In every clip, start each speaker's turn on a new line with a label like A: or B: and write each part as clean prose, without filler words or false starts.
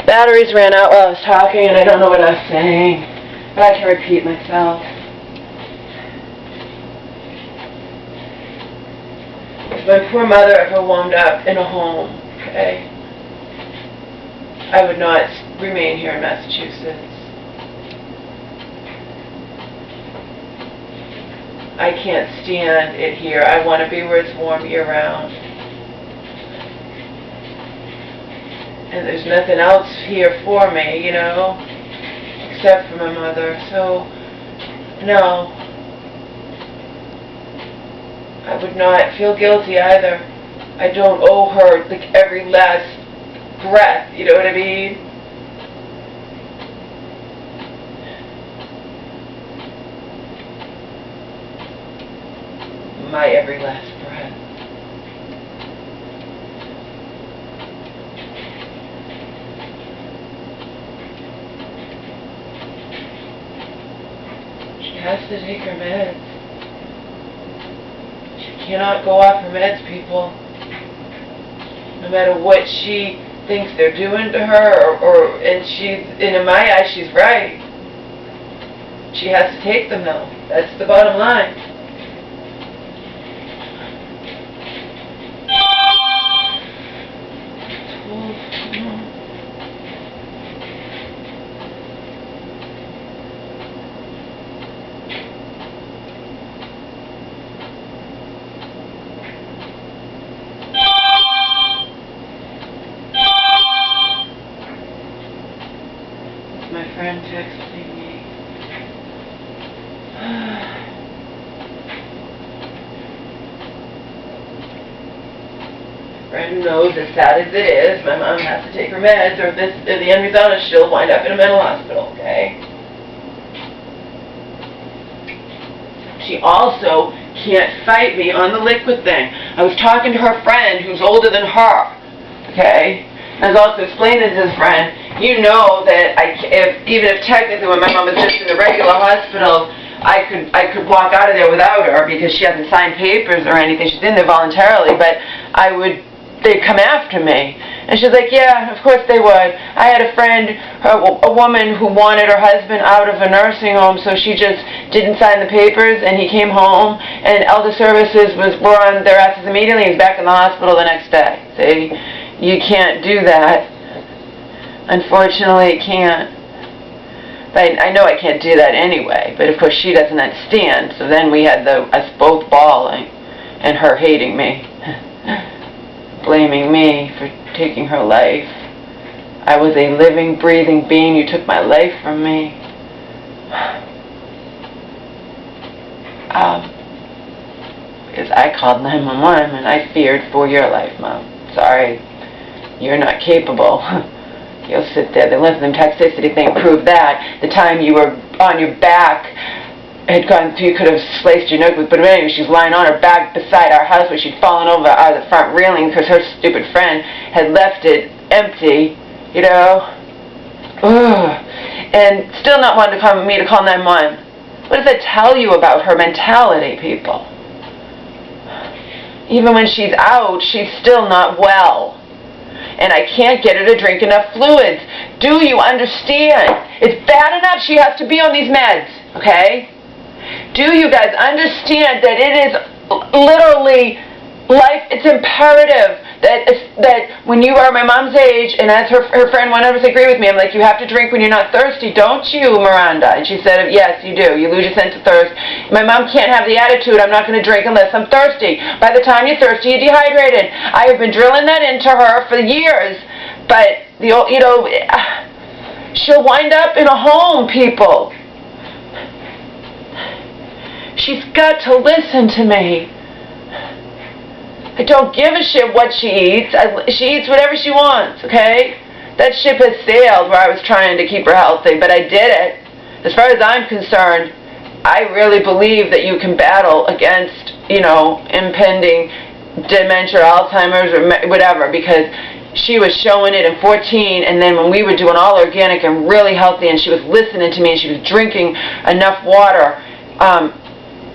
A: Batteries ran out while I was talking, and I don't know what I was saying, but I can repeat myself. If my poor mother ever wound up in a home, okay, I would not remain here in Massachusetts. I can't stand it here. I want to be where it's warm year-round. And there's nothing else here for me, you know, except for my mother. So, no. I would not feel guilty either. I don't owe her like every last breath, you know what I mean? My every last breath. She has to take her meds. She cannot go off her meds, people. No matter what she thinks they're doing to her, and in my eyes, she's right. She has to take them though. That's the bottom line. My friend texting me. Friend who knows, as sad as it is, my mom has to take her meds, or the end result is she'll wind up in a mental hospital, okay? She also can't fight me on the liquid thing. I was talking to her friend who's older than her, okay? And I was also explaining to this friend, you know that even if technically when my mom was just in the regular hospital, I could walk out of there without her because she hasn't signed papers or anything. She's in there voluntarily, but they'd come after me. And she's like, yeah, of course they would. I had a friend, a woman who wanted her husband out of a nursing home, so she just didn't sign the papers, and he came home, and Elder Services were on their asses immediately. He's back in the hospital the next day. See? You can't do that. Unfortunately, it can't. But I know I can't do that anyway. But of course, she doesn't understand. So then we had us both bawling, and her hating me, blaming me for taking her life. I was a living, breathing being. You took my life from me. Because I called 911 and I feared for your life, Mom. Sorry. You're not capable. You'll sit there. The lymphedema toxicity thing proved that. The time you were on your back had gone through, you could have sliced your nose with, but anyway, she's lying on her back beside our house where she'd fallen over out of the front railing because her stupid friend had left it empty, you know. Ugh. And still not wanting me to call 911. What does that tell you about her mentality, people? Even when she's out, she's still not well. And I can't get her to drink enough fluids. Do you understand? It's bad enough she has to be on these meds, okay? Do you guys understand that it is literally life, it's imperative that when you are my mom's age, and as her friend 100% agree with me, I'm like, you have to drink when you're not thirsty, don't you, Miranda? And she said, yes, you do. You lose your sense of thirst. My mom can't have the attitude, I'm not going to drink unless I'm thirsty. By the time you're thirsty, you're dehydrated. I have been drilling that into her for years, but, she'll wind up in a home, people. She's got to listen to me. I don't give a shit what she eats. She eats whatever she wants, okay? That ship has sailed where I was trying to keep her healthy, but I did it. As far as I'm concerned, I really believe that you can battle against, impending dementia, Alzheimer's, or whatever, because she was showing it in 14, and then when we were doing all organic and really healthy, and she was listening to me, and she was drinking enough water,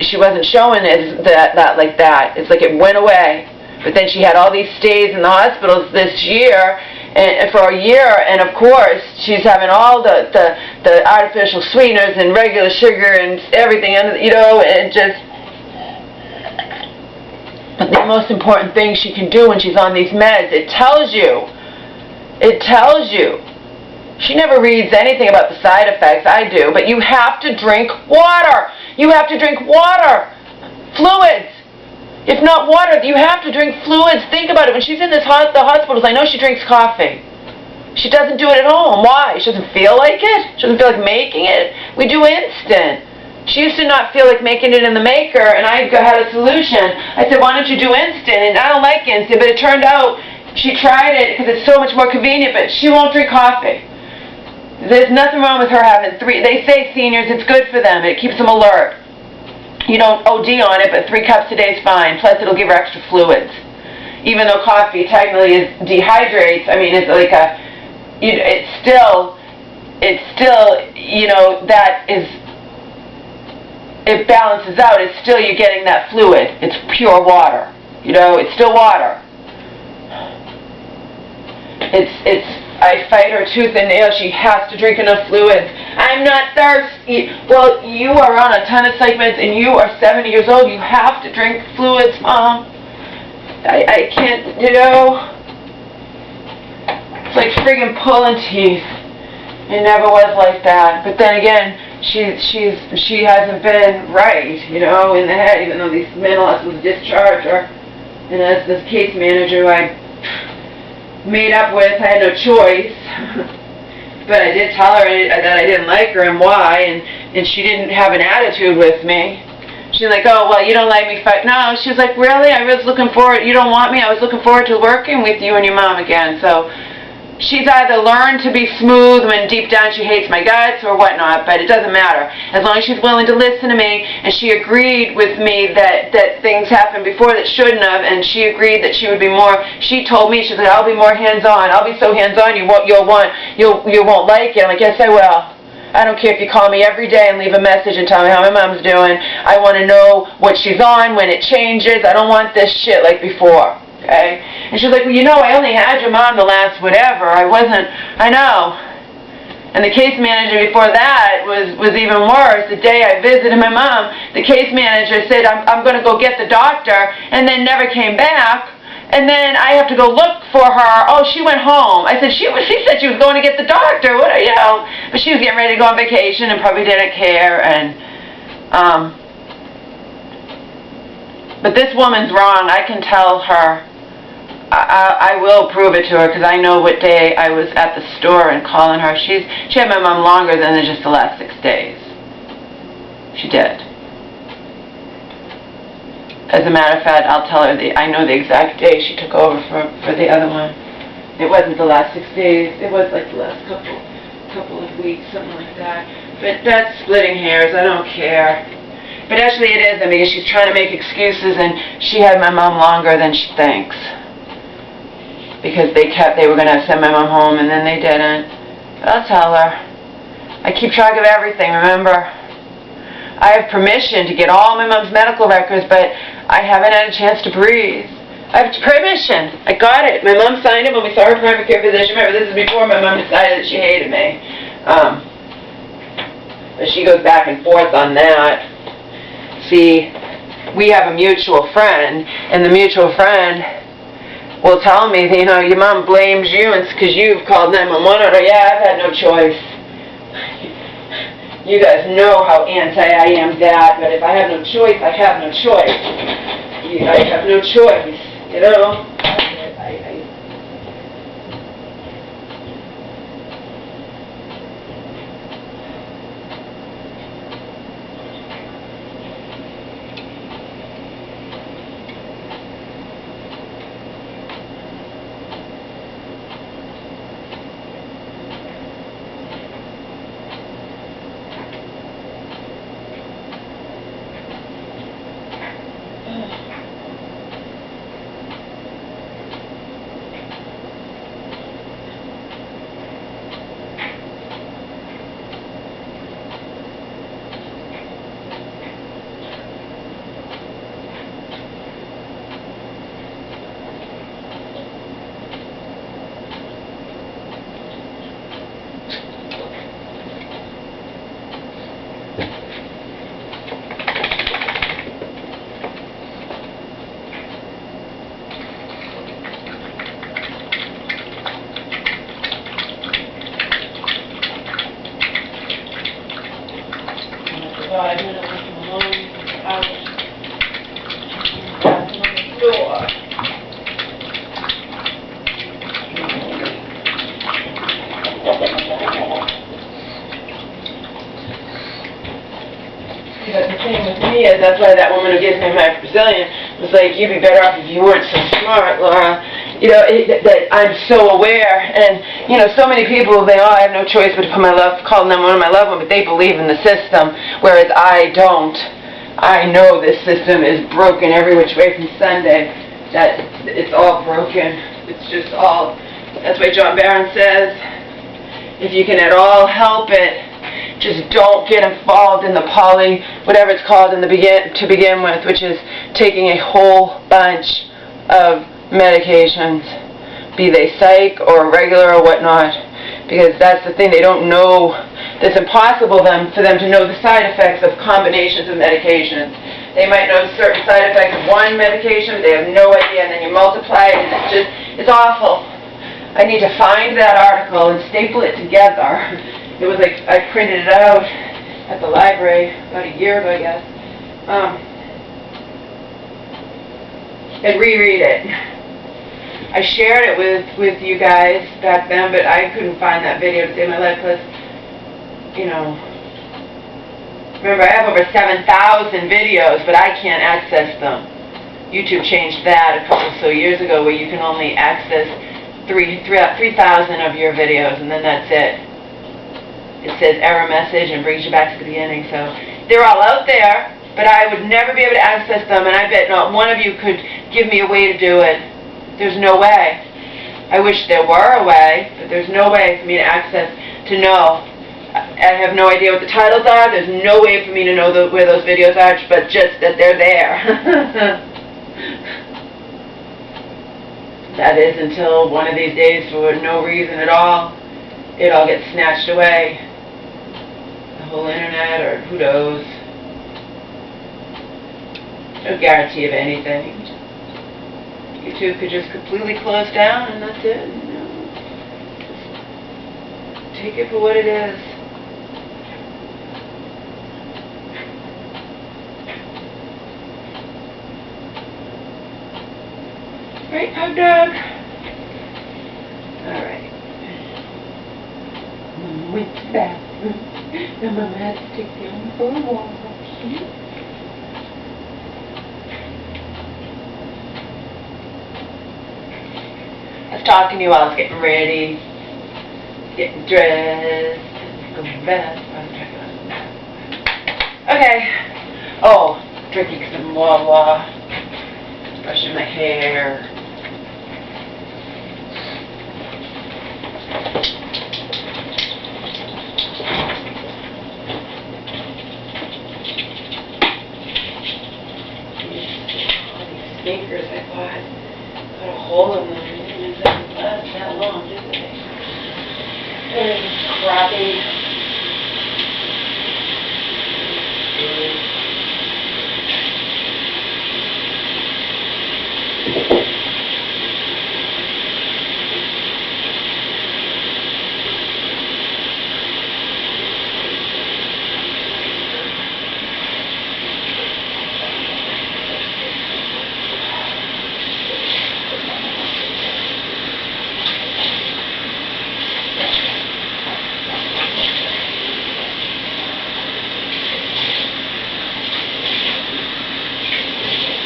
A: she wasn't showing it like that. It's like it went away. But then she had all these stays in the hospitals this year, and for a year, and of course she's having all the artificial sweeteners and regular sugar and everything, and and just. But the most important thing she can do when she's on these meds, it tells you. She never reads anything about the side effects. I do, but you have to drink water. You have to drink water, fluids. If not water, you have to drink fluids. Think about it. When she's in the hospitals, I know she drinks coffee. She doesn't do it at home. Why? She doesn't feel like it? She doesn't feel like making it? We do instant. She used to not feel like making it in the maker, and I had a solution. I said, why don't you do instant? And I don't like instant, but it turned out she tried it because it's so much more convenient, but she won't drink coffee. There's nothing wrong with her having 3. They say seniors, it's good for them. It keeps them alert. You don't OD on it, but 3 cups a day is fine. Plus, it'll give her extra fluids. Even though coffee technically dehydrates, I mean, it's like it's still, that is, it balances out. It's still, you're getting that fluid. It's pure water. It's still water. I fight her tooth and nail. She has to drink enough fluids. I'm not thirsty. Well, you are on a ton of psych meds and you are 70 years old. You have to drink fluids, Mom. I can't, It's like friggin' pulling teeth. It never was like that. But then again, she hasn't been right, in the head, even though these mental hospitals discharged her. And as this case manager who I made up with, I had no choice. But I did tell her that I didn't like her and why, and she didn't have an attitude with me. She's like, oh, well, you don't like me. No, she was like, really? I was looking forward, you don't want me? I was looking forward to working with you and your mom again. So she's either learned to be smooth when deep down she hates my guts or whatnot, but it doesn't matter. As long as she's willing to listen to me, and she agreed with me that things happened before that shouldn't have, and she agreed that she would be more, she told me, she's like, I'll be more hands-on. I'll be so hands-on you won't like it. I'm like, yes, I will. I don't care if you call me every day and leave a message and tell me how my mom's doing. I want to know what she's on, when it changes. I don't want this shit like before. Okay? And she's like, well, I only had your mom the last whatever. I know. And the case manager before that was even worse. The day I visited my mom, the case manager said, I'm going to go get the doctor, and then never came back. And then I have to go look for her. Oh, she went home. I said, she said she was going to get the doctor. But she was getting ready to go on vacation and probably didn't care. And but this woman's wrong. I can tell her. I will prove it to her because I know what day I was at the store and calling her. She had my mom longer than just the last 6 days. She did. As a matter of fact, I'll tell her I know the exact day she took over for the other one. It wasn't the last 6 days. It was like the last couple of weeks, something like that. But that's splitting hairs. I don't care. But actually it isn't, because she's trying to make excuses, and she had my mom longer than she thinks. Because they were going to send my mom home, and then they didn't. But I'll tell her. I keep track of everything, remember? I have permission to get all my mom's medical records, but I haven't had a chance to breathe. I have permission. I got it. My mom signed it when we saw her primary care physician. Remember, this is before my mom decided that she hated me. But she goes back and forth on that. See, we have a mutual friend, and the mutual friend will tell me, your mom blames you because you've called 911 on her. Yeah, I've had no choice. You guys know how anti I am that, but if I have no choice, I have no choice. I have no choice, God, I've been away from alone for hours. That's on the door. But the thing with me is, that's why that woman who gives me my Brazilian was like, you'd be better off if you weren't so smart, Laura. You know, that I'm so aware, and, you know, so many people, they, I have no choice but to put my love, call them one of my loved ones, but they believe in the system, whereas I don't. I know this system is broken every which way from Sunday, that it's all broken. It's just all, that's why John Barron says, if you can at all help it, just don't get involved in the whatever it's called to begin with, which is taking a whole bunch of medications, be they psych or regular or whatnot, because that's the thing, they don't know. It's impossible for them to know the side effects of combinations of medications. They might know certain side effects of one medication, but they have no idea, and then you multiply it, and it's awful. I need to find that article and staple it together. It was like, I printed it out at the library about a year ago, I guess, and reread it. I shared it with you guys back then, but I couldn't find that video to save my life because, you know, remember I have over 7,000 videos, but I can't access them. YouTube changed that a couple so years ago where you can only access 3,000 of your videos, and then that's it. It says error message and brings you back to the beginning. So they're all out there, but I would never be able to access them, and I bet not one of you could give me a way to do it. There's no way. I wish there were a way, but there's no way for me to access, to know. I have no idea what the titles are. There's no way for me to know where those videos are, but just that they're there. That is until one of these days, for no reason at all, it all gets snatched away. The whole internet, or who knows. No guarantee of anything. YouTube could just completely close down, and that's it. You know, just take it for what it is. Right, hot dog. All right. Went to the bathroom, and Mama had to take them for a walk. I was talking to you while I was getting ready, getting dressed, going to bed. Okay. Oh, drinking some Wawa, brushing my hair. These sneakers I bought got a hole in them. It doesn't last that long, do they? They're just crappy.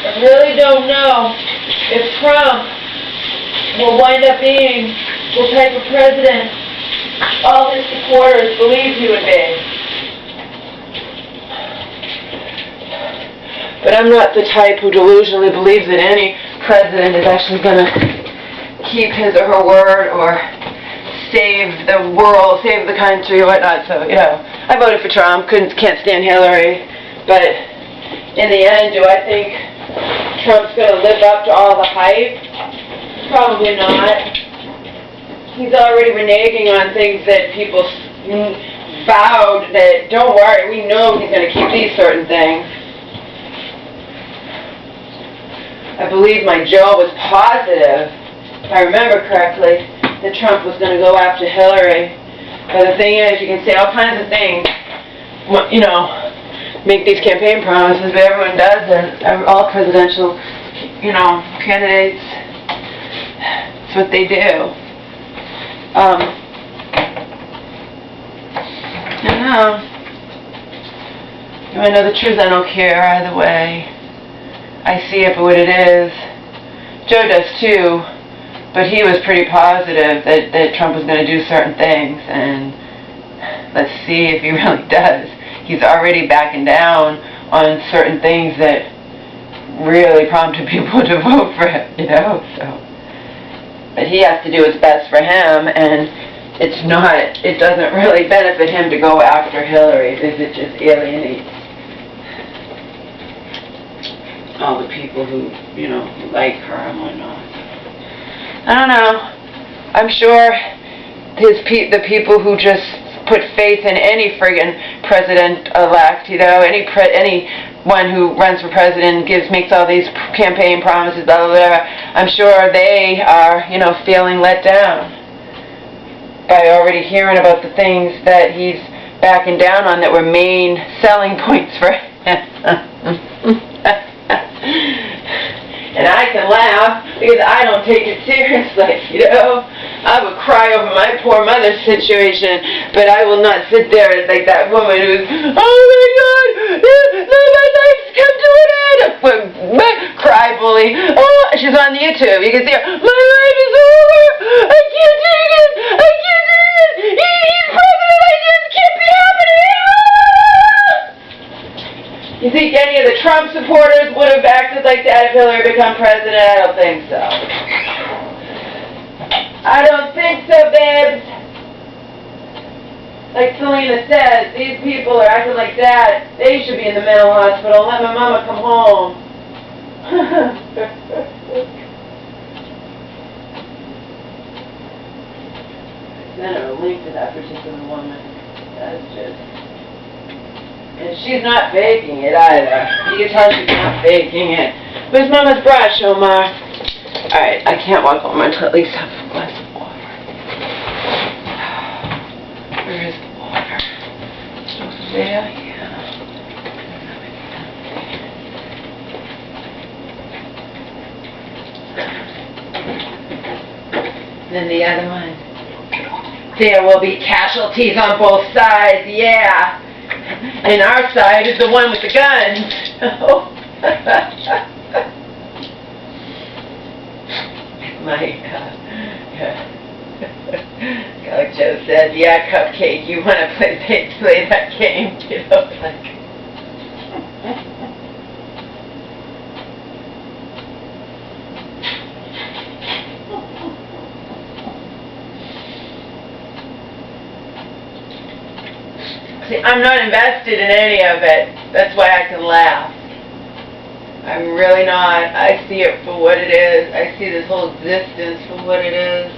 A: I really don't know if Trump will wind up being the type of president all his supporters believe he would be. But I'm not the type who delusionally believes that any president is actually going to keep his or her word or save the world, save the country or whatnot. So, you know, I voted for Trump, can't stand Hillary, but in the end, do I think Trump's going to live up to all the hype? Probably not. He's already reneging on things that people vowed that, don't worry, we know he's going to keep these certain things. I believe my Joe was positive, if I remember correctly, that Trump was going to go after Hillary. But the thing is, you can say all kinds of things, you know, make these campaign promises, but everyone does it. All presidential, candidates. That's what they do. I don't know. I know the truth. I don't care either way. I see it for what it is. Joe does too, but he was pretty positive that Trump was going to do certain things, and let's see if he really does. He's already backing down on certain things that really prompted people to vote for him, so. But he has to do what's best for him, and it doesn't really benefit him to go after Hillary, because it just alienates all the people who, like her and whatnot. I don't know. I'm sure the people who just put faith in any friggin' president-elect, anyone who runs for president makes all these campaign promises, blah, blah, blah. I'm sure they are, feeling let down by already hearing about the things that he's backing down on that were main selling points for him. And I can laugh because I don't take it seriously, I would cry over my poor mother's situation, but I will not sit there like that woman who's, oh my God, my life's come to an end, cry bully. Oh, she's on YouTube. You can see her, my life is over. I can't take it. I can't take it. He's president. I just can't be happening anymore. You think any of the Trump supporters would have acted like that if Hillary become president? I don't think so. I don't think so, babes. Like Selena says, these people are acting like that. They should be in the mental hospital. Let my mama come home. I sent her a link to that particular woman. That's just... And she's not faking it either. You can tell she's not faking it. Where's Mama's brush, Omar? Alright, I can't walk home until at least have a glass of water. Where is the water? It's over there? Yeah. Then the other one. There will be casualties on both sides, yeah. And our side is the one with the guns. Like Joe said, yeah, Cupcake, you want to play that game, like. See, I'm not invested in any of it. That's why I can laugh. I'm really not. I see it for what it is. I see this whole existence for what it is.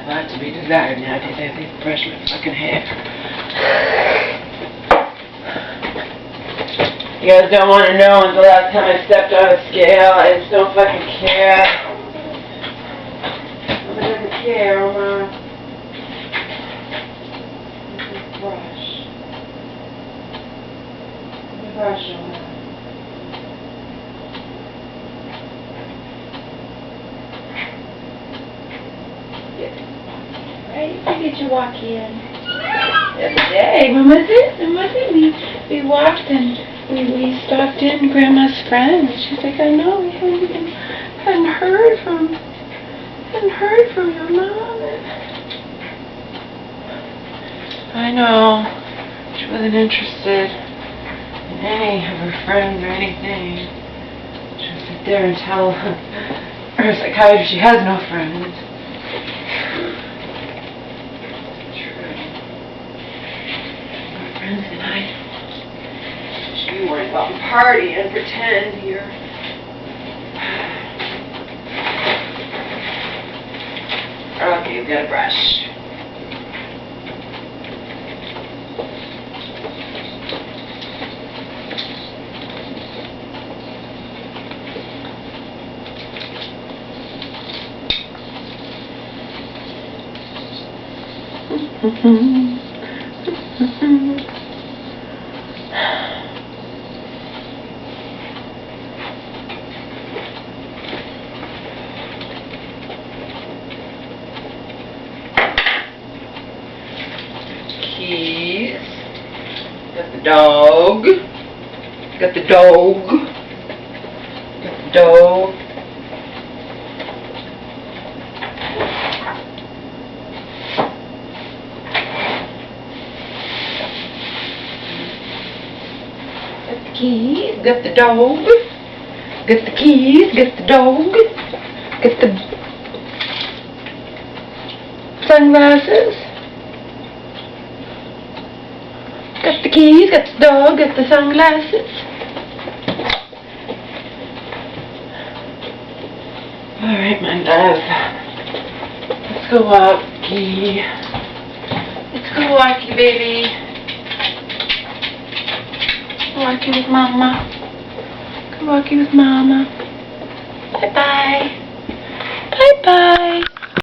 A: Not to be desired now because I have to brush my fucking hair. You guys don't want to know when's the last time I stepped on a scale. I just don't fucking care. Nobody doesn't care, Omar. Brush. Let me brush, Omar. Right, you get your walk in. The other day, when was it? We walked and we stopped in Grandma's friend. She's like, I know, we hadn't heard from your mom. I know, she wasn't interested in any of her friends or anything. sit there and tell her psychiatrist she has no friends. True. No friends and I don't. Should be worried about party and pretend here. Okay, we've got a brush. Keys. Got the dog. Got the dog. Got the dog. Keys, got the dog, got the keys, got the dog, got the sunglasses, got the keys, got the dog, got the sunglasses. Alright, my love, let's go walkie, let's go walkie, baby. Go walkie with Mama. Go walkie with Mama. Bye-bye.